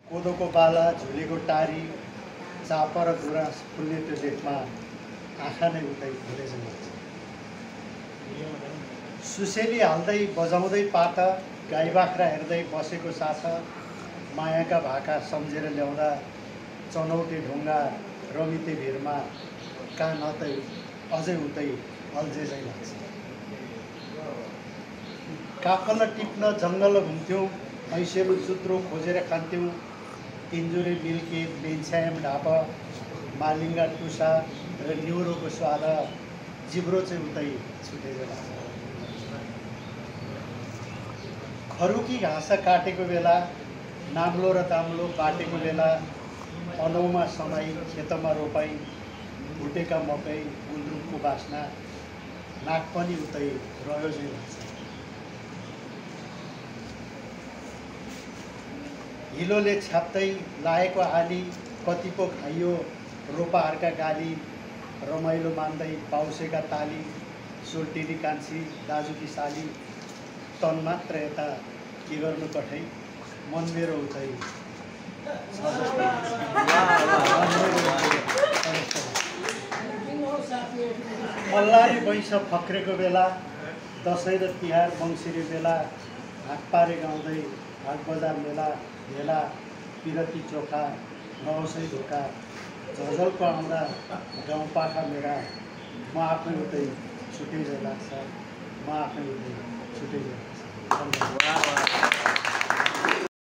कोदोको बाला, झुलेको टारी, चाप र गुराँस फुल्ने त्यो लेखमा आँखा नै उतै हुँदैछ। सुसेली हाल्दै बजाउँदै पात, गाई बाख्रा हेर्दै बसेको साथ, मायाका भाका सम्झेर ल्याउँदा चनौटे ढुङ्गा रमिते भिरमा कान अझै उतै अल्झे झैँ लाग्छ। काफल टिप्न जङ्गल घुम्थ्यौँ, ऐसेरो चुत्रो खोजेर खान्थ्यौँ, तिन्जुरे मिल्के बेन्स्याम ढाप, मालिङ्गा टुसा र न्युरोको स्वाद जिब्रो चाहिँ उतै छुटे लाग्छ। खरुकी घाँस काटेको बेला, नाम्लो र दाम्लो बाटेको बेला, अनौमा समाई खेतमा रोपाई, भुटेका मकै गुन्द्रुकको बास्ना नाक पनि उतै रह्यो झैँ लाग्छ। हिलोले छ्याप्दै लागेको आली, कति पो खाइयो रोपाहरूका गाली, रमाइलो मान्दै पाउसेका ताली, सोल्टिनी कान्छी दाजुकी साली, तन मात्र यता के गर्नु कठै, मन मेरो उतै छ जस्तो। मल्लारी वैंश फक्रेको बेला, दसैँ र तिहार मङ्सिरे बेला, हात पारे गाउँदै हाट बजार मेला भेला, पिरती चोखा नौसै धोका, झझल्को आउँदा गाउँपाखा मेरा, म आफै उतै छुट्टै झैँ लाग्छ, म आफै उतै छुट्टै झैँ लाग्छ।